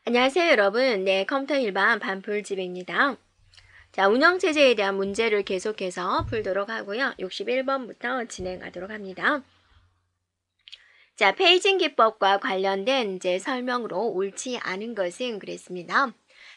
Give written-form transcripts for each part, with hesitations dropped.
안녕하세요, 여러분. 네, 컴퓨터 일반 반풀집입니다. 자, 운영체제에 대한 문제를 계속해서 풀도록 하고요. 61번부터 진행하도록 합니다. 자, 페이징 기법과 관련된 이제 설명으로 옳지 않은 것은 그랬습니다.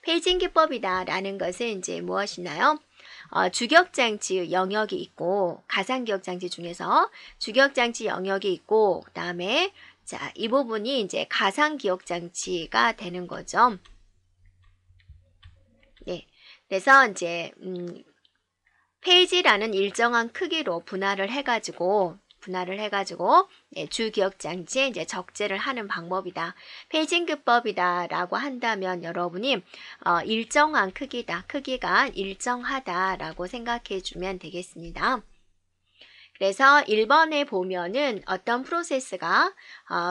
페이징 기법이다 라는 것은 이제 무엇이나요? 주격장치 영역이 있고, 가상기억장치 중에서 주격장치 영역이 있고, 그 다음에 자, 이 부분이 이제 가상기억장치가 되는 거죠. 네. 그래서 이제, 페이지라는 일정한 크기로 분할을 해가지고, 네, 주기억장치에 이제 적재를 하는 방법이다. 페이징기법이다 라고 한다면 여러분이 일정한 크기다. 크기가 일정하다 라고 생각해 주면 되겠습니다. 그래서 1번에 보면은 어떤 프로세스가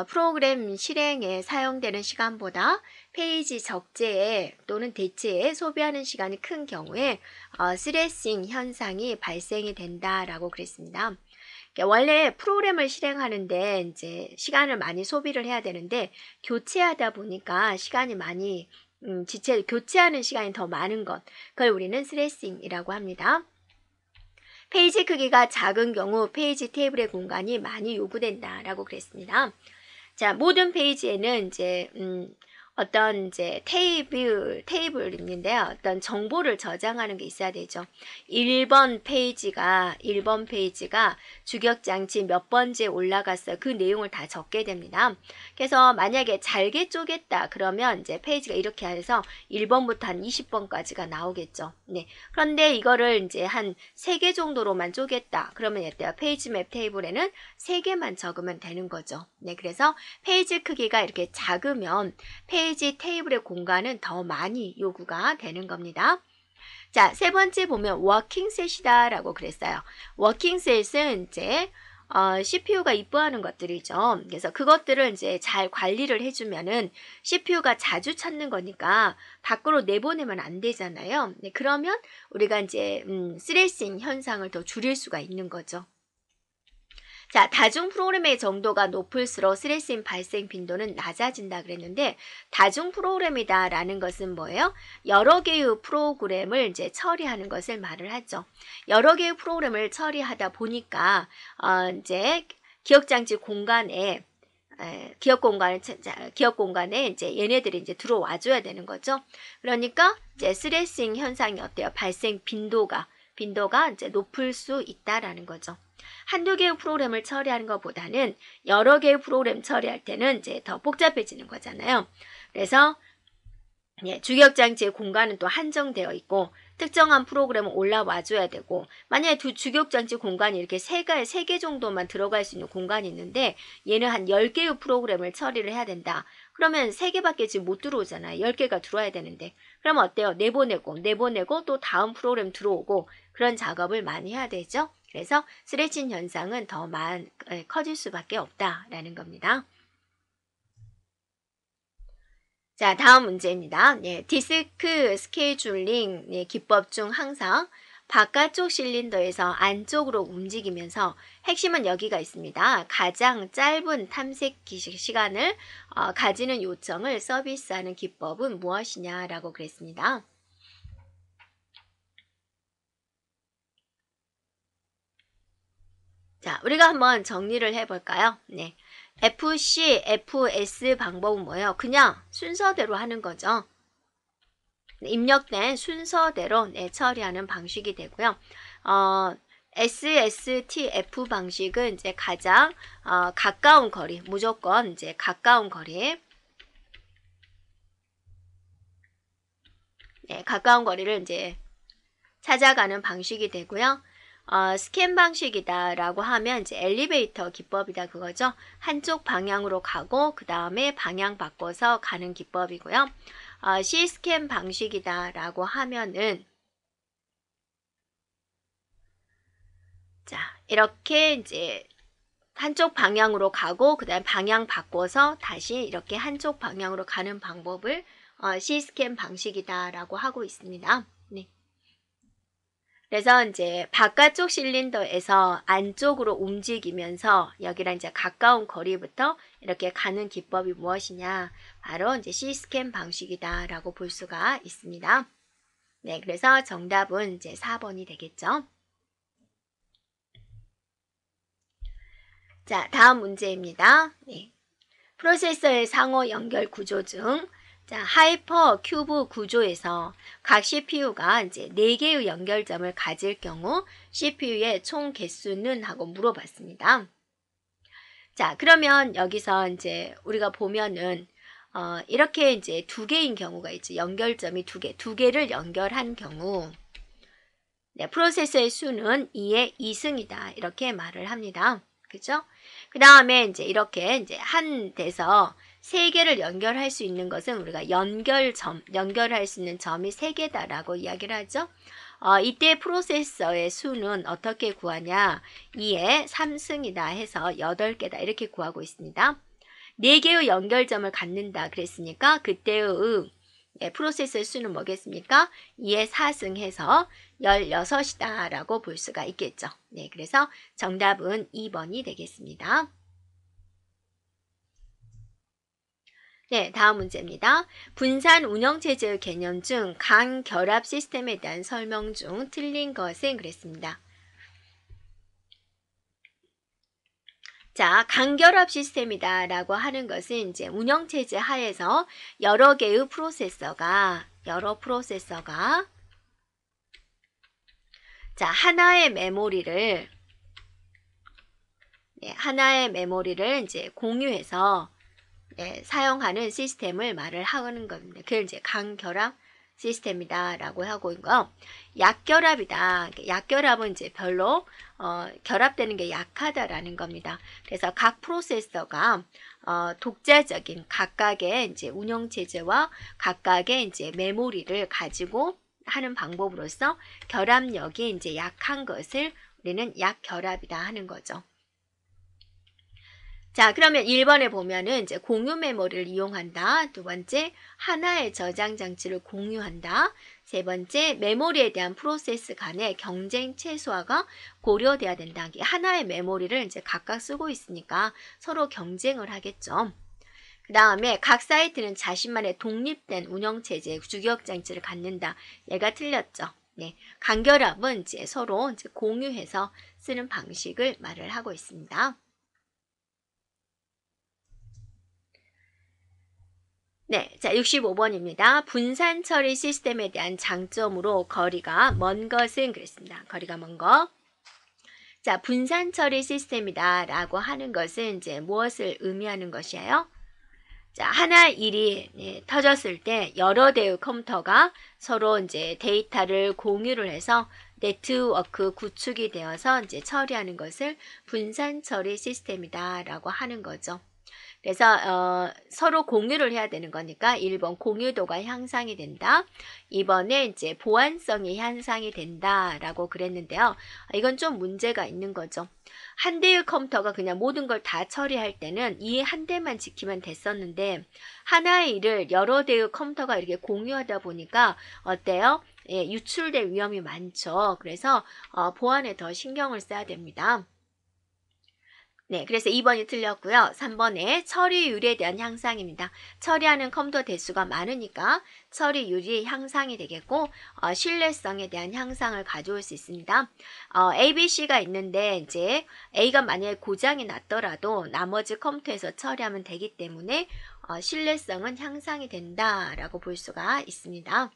프로그램 실행에 사용되는 시간보다 페이지 적재에 또는 대체에 소비하는 시간이 큰 경우에 스레싱 현상이 발생이 된다라고 그랬습니다. 원래 프로그램을 실행하는데 이제 시간을 많이 소비를 해야 되는데 교체하다 보니까 시간이 많이 교체하는 시간이 더 많은 것, 그걸 우리는 스레싱이라고 합니다. 페이지 크기가 작은 경우 페이지 테이블의 공간이 많이 요구된다라고 그랬습니다. 자, 모든 페이지에는 이제 어떤 이제 테이블인데요. 어떤 정보를 저장하는 게 있어야 되죠. 1번 페이지가 주격장치 몇 번째 올라갔어요. 그 내용을 다 적게 됩니다. 그래서 만약에 잘게 쪼갰다 그러면 이제 페이지가 이렇게 해서 1번부터 한 20번까지가 나오겠죠. 네. 그런데 이거를 이제 한 3개 정도로만 쪼갰다. 그러면 이때요. 페이지 맵 테이블에는 3개만 적으면 되는 거죠. 네. 그래서 페이지 크기가 이렇게 작으면 페이지 테이블의 공간은 더 많이 요구가 되는 겁니다. 자, 세 번째 보면 워킹셋이다 라고 그랬어요. 워킹셋은 이제 CPU가 이뻐하는 것들이죠. 그래서 그것들을 이제 잘 관리를 해주면은 CPU가 자주 찾는 거니까 밖으로 내보내면 안 되잖아요. 네, 그러면 우리가 이제 스레싱 현상을 더 줄일 수가 있는 거죠. 자, 다중 프로그램의 정도가 높을수록 스트레스 발생 빈도는 낮아진다 그랬는데 다중 프로그램이다 라는 것은 뭐예요? 여러 개의 프로그램을 이제 처리하는 것을 말을 하죠. 여러 개의 프로그램을 처리하다 보니까 이제 기억장치 공간에 기억 공간에 이제 얘네들이 이제 들어와 줘야 되는 거죠. 그러니까 이제 스트레싱 현상이 어때요? 발생 빈도가 이제 높을 수 있다라는 거죠. 한두 개의 프로그램을 처리하는 것보다는 여러 개의 프로그램 처리할 때는 이제 더 복잡해지는 거잖아요. 그래서 주격장치의 공간은 또 한정되어 있고 특정한 프로그램은 올라와 줘야 되고 만약에 주격장치 공간이 이렇게 3개 정도만 들어갈 수 있는 공간이 있는데 얘는 한 10개의 프로그램을 처리를 해야 된다. 그러면 3개밖에 지금 못 들어오잖아요. 10개가 들어와야 되는데 그러면 어때요? 내보내고 또 다음 프로그램 들어오고 그런 작업을 많이 해야 되죠. 그래서 스트레칭 현상은 더 커질 수밖에 없다라는 겁니다. 자, 다음 문제입니다. 네, 디스크 스케줄링 기법 중 항상 바깥쪽 실린더에서 안쪽으로 움직이면서 핵심은 여기가 있습니다. 가장 짧은 탐색 시간을 가지는 요청을 서비스하는 기법은 무엇이냐라고 그랬습니다. 자, 우리가 한번 정리를 해볼까요? 네. FC, FS 방법은 뭐예요? 그냥 순서대로 하는 거죠. 입력된 순서대로 처리하는 방식이 되고요. SSTF 방식은 이제 가장 가까운 거리, 무조건 이제 가까운 거리. 가까운 거리를 이제 찾아가는 방식이 되고요. 스캔 방식이다라고 하면 이제 엘리베이터 기법이다 그거죠. 한쪽 방향으로 가고 그 다음에 방향 바꿔서 가는 기법이고요. C스캔 방식이다라고 하면은 자, 이렇게 이제 한쪽 방향으로 가고 그 다음 방향 바꿔서 다시 이렇게 한쪽 방향으로 가는 방법을 C스캔 방식이다라고 하고 있습니다. 네. 그래서 이제 바깥쪽 실린더에서 안쪽으로 움직이면서 여기랑 이제 가까운 거리부터 이렇게 가는 기법이 무엇이냐? 바로 이제 C스캔 방식이다라고 볼 수가 있습니다. 네, 그래서 정답은 이제 4번이 되겠죠. 자, 다음 문제입니다. 네. 프로세서의 상호 연결 구조 중 자, 하이퍼 큐브 구조에서 각 CPU가 이제 4개의 연결점을 가질 경우 CPU의 총 개수는 하고 물어봤습니다. 자, 그러면 여기서 이제 우리가 보면은 이렇게 이제 2개인 경우가 있죠. 연결점이 2개, 2개를 연결한 경우 네, 프로세서의 수는 2의 2승이다. 이렇게 말을 합니다. 그죠? 그 다음에 이제 이렇게 이제 한 대서 3개를 연결할 수 있는 것은 우리가 연결할 수 있는 점이 3개다라고 이야기를 하죠. 이때 프로세서의 수는 어떻게 구하냐? 2의 3승이다 해서 8개다 이렇게 구하고 있습니다. 4개의 연결점을 갖는다 그랬으니까 그때의 프로세서의 수는 뭐겠습니까? 2의 4승 해서 16이다 라고 볼 수가 있겠죠. 네, 그래서 정답은 2번이 되겠습니다. 네, 다음 문제입니다. 분산 운영체제의 개념 중 강결합 시스템에 대한 설명 중 틀린 것은 그랬습니다. 자, 강결합 시스템이다 라고 하는 것은 이제 운영체제 하에서 여러 프로세서가 자, 하나의 메모리를 이제 공유해서 사용하는 시스템을 말을 하는 겁니다. 그걸 이제 강결합 시스템이다 라고 하고 있고, 약결합이다. 약결합은 이제 별로 결합되는 게 약하다라는 겁니다. 그래서 각 프로세서가 독자적인 각각의 이제 운영체제와 각각의 이제 메모리를 가지고 하는 방법으로서 결합력이 이제 약한 것을 우리는 약결합이다 하는 거죠. 자, 그러면 1번에 보면은 이제 공유 메모리를 이용한다. 두 번째, 하나의 저장 장치를 공유한다. 세 번째, 메모리에 대한 프로세스 간의 경쟁 최소화가 고려돼야 된다. 하나의 메모리를 이제 각각 쓰고 있으니까 서로 경쟁을 하겠죠. 그 다음에 각 사이트는 자신만의 독립된 운영체제, 주기억 장치를 갖는다. 얘가 틀렸죠. 네, 간결합은 이제 서로 이제 공유해서 쓰는 방식을 말을 하고 있습니다. 네, 자 65번입니다. 분산 처리 시스템에 대한 장점으로 거리가 먼 것은 그랬습니다. 거리가 먼 것. 자, 분산 처리 시스템이다 라고 하는 것은 이제 무엇을 의미하는 것이에요? 자, 하나 일이 터졌을 때 여러 대의 컴퓨터가 서로 이제 데이터를 공유를 해서 네트워크 구축이 되어서 이제 처리하는 것을 분산 처리 시스템이다 라고 하는 거죠. 그래서 서로 공유를 해야 되는 거니까 1번 공유도가 향상이 된다. 2번에 이제 보안성이 향상이 된다라고 그랬는데요. 이건 좀 문제가 있는 거죠. 한 대의 컴퓨터가 그냥 모든 걸 다 처리할 때는 이 한 대만 지키면 됐었는데 하나의 일을 여러 대의 컴퓨터가 이렇게 공유하다 보니까 어때요? 예, 유출될 위험이 많죠. 그래서 보안에 더 신경을 써야 됩니다. 네, 그래서 2번이 틀렸고요. 3번에 처리율에 대한 향상입니다. 처리하는 컴퓨터 대수가 많으니까 처리율이 향상이 되겠고 신뢰성에 대한 향상을 가져올 수 있습니다. A, B, C가 있는데 이제 A가 만약에 고장이 났더라도 나머지 컴퓨터에서 처리하면 되기 때문에 신뢰성은 향상이 된다라고 볼 수가 있습니다.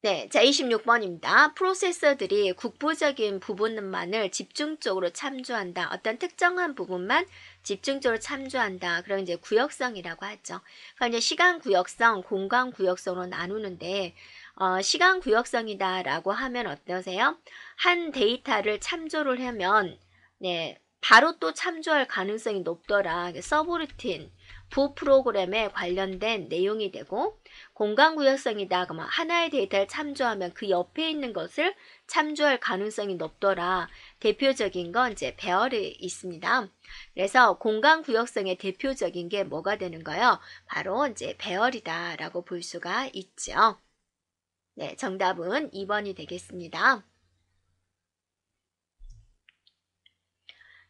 네, 자 26번입니다. 프로세서들이 국부적인 부분만을 집중적으로 참조한다. 어떤 특정한 부분만 집중적으로 참조한다. 그럼 이제 구역성이라고 하죠. 그러니까 이제 시간 구역성, 공간 구역성으로 나누는데 시간 구역성이다라고 하면 어떠세요? 한 데이터를 참조를 하면 바로 또 참조할 가능성이 높더라. 서브루틴 부 프로그램에 관련된 내용이 되고, 공간구역성이다 그러면 하나의 데이터를 참조하면 그 옆에 있는 것을 참조할 가능성이 높더라. 대표적인 건 이제 배열이 있습니다. 그래서 공간구역성의 대표적인 게 뭐가 되는가요? 바로 이제 배열이다라고 볼 수가 있죠. 네, 정답은 2번이 되겠습니다.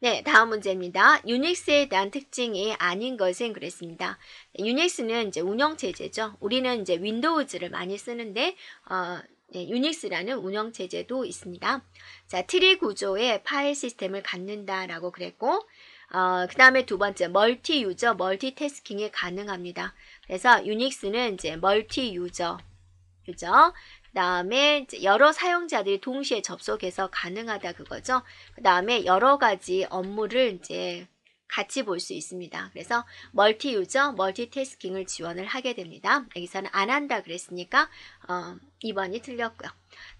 네, 다음 문제입니다. 유닉스에 대한 특징이 아닌 것은 그랬습니다. 유닉스는 이제 운영체제죠. 우리는 이제 윈도우즈를 많이 쓰는데, 네, 유닉스라는 운영체제도 있습니다. 자, 트리 구조의 파일 시스템을 갖는다라고 그랬고, 그 다음에 두 번째, 멀티 유저, 멀티태스킹이 가능합니다. 그래서 유닉스는 이제 멀티 유저, 그죠? 그 다음에 여러 사용자들이 동시에 접속해서 가능하다 그거죠. 그 다음에 여러 가지 업무를 이제 같이 볼 수 있습니다. 그래서 멀티 유저, 멀티태스킹을 지원을 하게 됩니다. 여기서는 안 한다 그랬으니까 2번이 틀렸고요.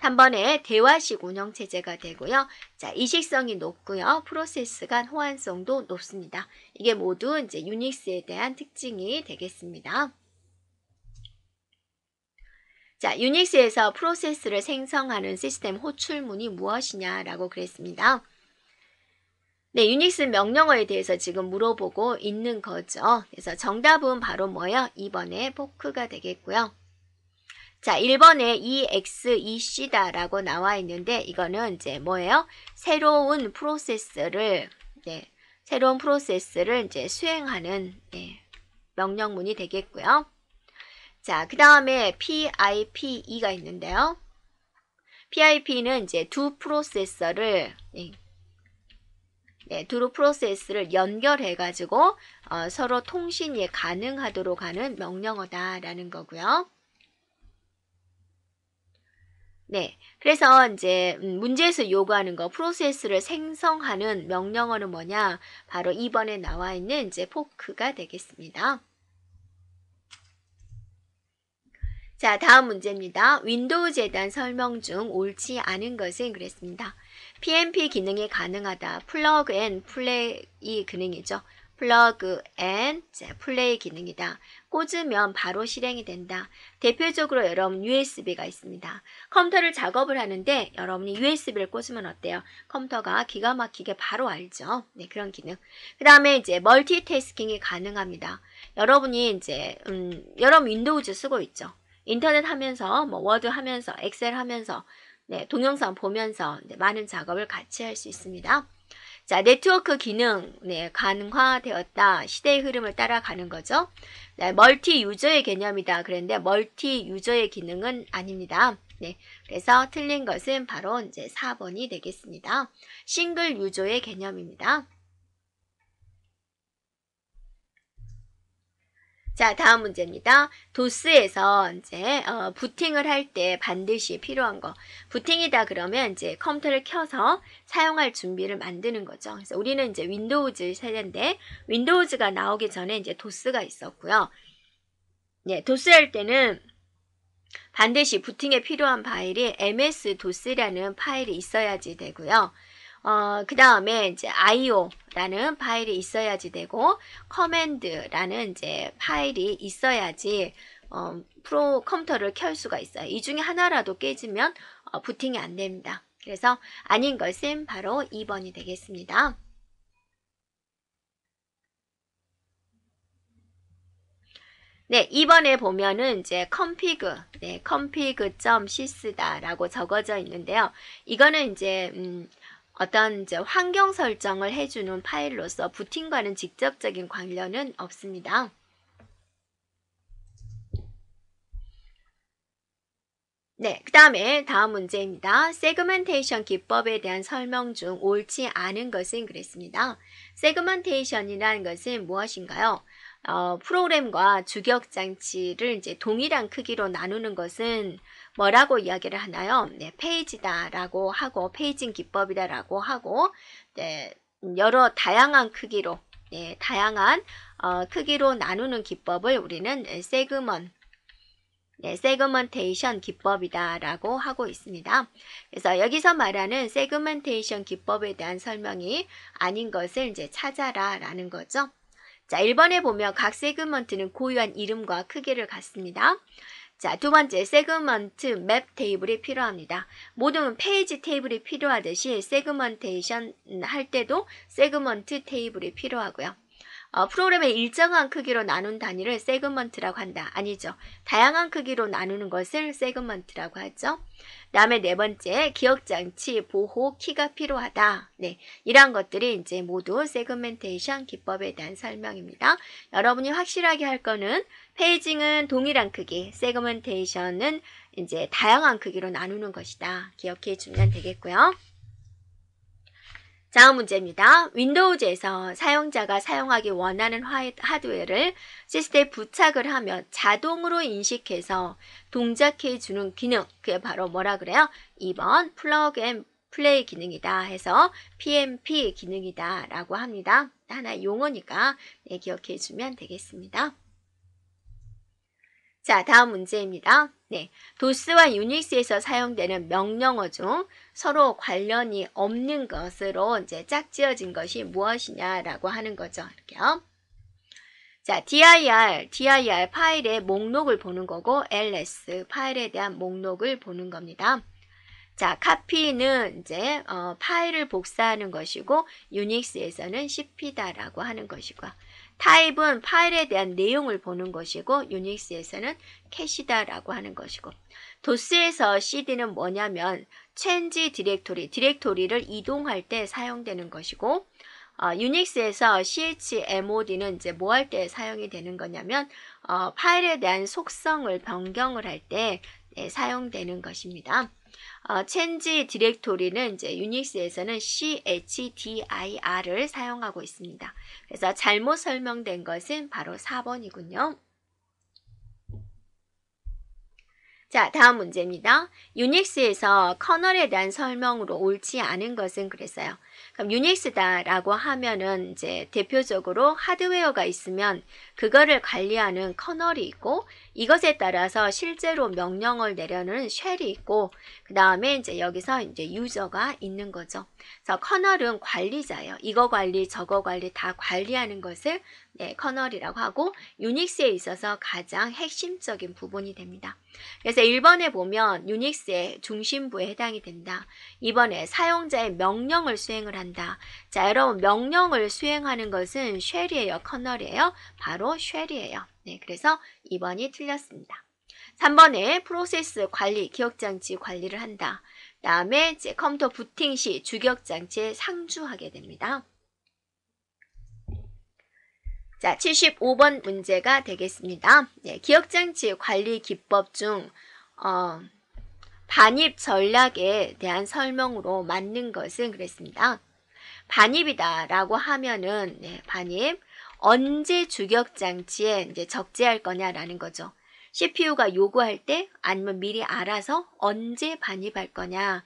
3번에 대화식 운영체제가 되고요. 자, 이식성이 높고요. 프로세스 간 호환성도 높습니다. 이게 모두 이제 유닉스에 대한 특징이 되겠습니다. 자, 유닉스에서 프로세스를 생성하는 시스템 호출문이 무엇이냐라고 그랬습니다. 네, 유닉스 명령어에 대해서 지금 물어보고 있는 거죠. 그래서 정답은 바로 뭐예요? 2번에 포크가 되겠고요. 자, 1번에 EXEC다라고 나와 있는데 이거는 이제 뭐예요? 새로운 프로세스를 이제 수행하는 명령문이 되겠고요. 자, 그 다음에 PIPE가 있는데요. PIP는 이제 두 프로세스를 연결해가지고 서로 통신이 가능하도록 하는 명령어다라는 거고요. 네, 그래서 이제 문제에서 요구하는 거 프로세스를 생성하는 명령어는 뭐냐? 바로 2번에 나와 있는 이제 포크가 되겠습니다. 자, 다음 문제입니다. 윈도우즈에 대한 설명 중 옳지 않은 것은 그랬습니다. PNP 기능이 가능하다. 플러그 앤 플레이 기능이죠. 플러그 앤 플레이 기능이다. 꽂으면 바로 실행이 된다. 대표적으로 여러분 USB가 있습니다. 컴퓨터를 작업을 하는데 여러분이 USB를 꽂으면 어때요? 컴퓨터가 기가 막히게 바로 알죠. 네, 그런 기능. 그 다음에 이제 멀티태스킹이 가능합니다. 여러분이 이제 여러분 윈도우즈 쓰고 있죠. 인터넷 하면서 뭐 워드 하면서 엑셀 하면서 동영상 보면서 많은 작업을 같이 할 수 있습니다. 자, 네트워크 기능 가능화되었다. 시대의 흐름을 따라가는 거죠. 네, 멀티 유저의 개념이다. 그런데 멀티 유저의 기능은 아닙니다. 네, 그래서 틀린 것은 바로 이제 4번이 되겠습니다. 싱글 유저의 개념입니다. 자, 다음 문제입니다. 도스에서 이제 부팅을 할 때 반드시 필요한 거. 부팅이다 그러면 이제 컴퓨터를 켜서 사용할 준비를 만드는 거죠. 그래서 우리는 이제 윈도우즈 세대인데 윈도우즈가 나오기 전에 이제 도스가 있었고요. 네, 도스 할 때는 반드시 부팅에 필요한 파일이 MS-DOS라는 파일이 있어야지 되고요. 그 다음에 이제 IO라는 파일이 있어야지 되고, 커맨드라는 이제 파일이 있어야지, 컴퓨터를 켤 수가 있어요. 이 중에 하나라도 깨지면, 부팅이 안 됩니다. 그래서 아닌 것은 바로 2번이 되겠습니다. 네, 2번에 보면은 이제 config.sys다라고 적어져 있는데요. 이거는 이제, 어떤 이제 환경 설정을 해주는 파일로서 부팅과는 직접적인 관련은 없습니다. 네, 그 다음에 다음 문제입니다. 세그멘테이션 기법에 대한 설명 중 옳지 않은 것은 그랬습니다. 세그멘테이션이라는 것은 무엇인가요? 프로그램과 주격장치를 이제 동일한 크기로 나누는 것은 뭐라고 이야기를 하나요? 네, 페이지다라고 하고, 페이징 기법이다라고 하고, 네, 여러 다양한 크기로, 다양한 크기로 나누는 기법을 우리는 세그먼테이션 기법이다라고 하고 있습니다. 그래서 여기서 말하는 세그멘테이션 기법에 대한 설명이 아닌 것을 이제 찾아라라는 거죠. 자, 1번에 보면 각 세그먼트는 고유한 이름과 크기를 갖습니다. 자, 두 번째 세그먼트 맵 테이블이 필요합니다. 모든 페이지 테이블이 필요하듯이 세그먼테이션 할 때도 세그먼트 테이블이 필요하고요. 프로그램의 일정한 크기로 나눈 단위를 세그먼트라고 한다. 아니죠. 다양한 크기로 나누는 것을 세그먼트라고 하죠. 다음에 네 번째, 기억장치 보호 키가 필요하다. 네, 이러한 것들이 이제 모두 세그멘테이션 기법에 대한 설명입니다. 여러분이 확실하게 할 거는 페이징은 동일한 크기, 세그멘테이션은 이제 다양한 크기로 나누는 것이다. 기억해 주면 되겠고요. 다음 문제입니다. 윈도우즈에서 사용자가 사용하기 원하는 하드웨어를 시스템에 부착을 하면 자동으로 인식해서 동작해 주는 기능, 그게 바로 뭐라 그래요? 2번 플러그 앤 플레이 기능이다 해서 PMP 기능이다 라고 합니다. 하나의 용어니까 네, 기억해 주면 되겠습니다. 자, 다음 문제입니다. 네, 도스와 유닉스에서 사용되는 명령어 중 서로 관련이 없는 것으로 이제 짝지어진 것이 무엇이냐라고 하는 거죠. 이렇게요. 자, dir 파일의 목록을 보는 거고 ls 파일에 대한 목록을 보는 겁니다. 자, copy는 이제 파일을 복사하는 것이고 유닉스에서는 cp다라고 하는 것이고 타입은 파일에 대한 내용을 보는 것이고 유닉스에서는 캐시다라고 하는 것이고 도스에서 cd는 뭐냐면 change 디렉토리를 이동할 때 사용되는 것이고 유닉스에서 chmod는 이제 뭐 할 때 사용이 되는 거냐면 파일에 대한 속성을 변경을 할 때 사용되는 것입니다. change 디렉토리는 이제 유닉스에서는 chdir을 사용하고 있습니다. 그래서 잘못 설명된 것은 바로 4번이군요. 자, 다음 문제입니다. 유닉스에서 커널에 대한 설명으로 옳지 않은 것은 그랬어요. 그럼 유닉스다라고 하면은 이제 대표적으로 하드웨어가 있으면 그거를 관리하는 커널이 있고 이것에 따라서 실제로 명령을 내려는 쉘이 있고 그 다음에 이제 여기서 이제 유저가 있는 거죠. 그래서 커널은 관리자예요. 이거 관리 저거 관리 다 관리하는 것을 네, 커널이라고 하고 유닉스에 있어서 가장 핵심적인 부분이 됩니다. 그래서 1번에 보면 유닉스의 중심부에 해당이 된다. 2번에 사용자의 명령을 수행을 한다. 자, 여러분 명령을 수행하는 것은 쉘이에요, 커널이에요? 바로 쉘이에요. 네, 그래서 2번이 틀렸습니다. 3번에 프로세스 관리, 기억장치 관리를 한다. 다음에 이제 컴퓨터 부팅 시 주기억장치에 상주하게 됩니다. 자, 75번 문제가 되겠습니다. 네, 기억장치 관리 기법 중 반입 전략에 대한 설명으로 맞는 것은 그랬습니다. 반입이다 라고 하면은 네, 반입 언제 주기억장치에 이제 적재할 거냐라는 거죠. CPU가 요구할 때 아니면 미리 알아서 언제 반입할 거냐,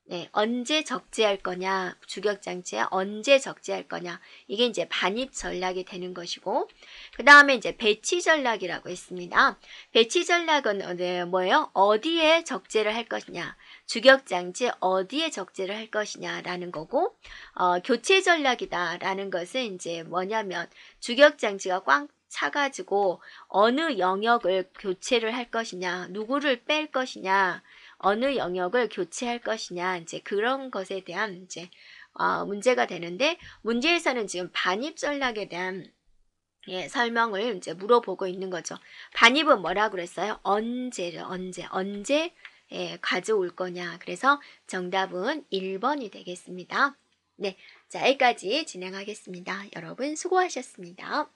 네, 언제 적재할 거냐, 주기억장치에 언제 적재할 거냐, 이게 이제 반입 전략이 되는 것이고, 그 다음에 이제 배치 전략이라고 있습니다. 배치 전략은 뭐예요? 어디에 적재를 할 것이냐, 주기억장치에 어디에 적재를 할 것이냐라는 거고, 교체 전략이다라는 것은 이제 뭐냐면 주기억장치가 꽉 차가지고 어느 영역을 교체를 할 것이냐, 누구를 뺄 것이냐, 어느 영역을 교체할 것이냐, 이제 그런 것에 대한 이제 문제가 되는데 문제에서는 지금 반입 전략에 대한 설명을 이제 물어보고 있는 거죠. 반입은 뭐라고 그랬어요? 언제를 언제 가져올 거냐. 그래서 정답은 1번이 되겠습니다. 네, 자, 여기까지 진행하겠습니다. 여러분 수고하셨습니다.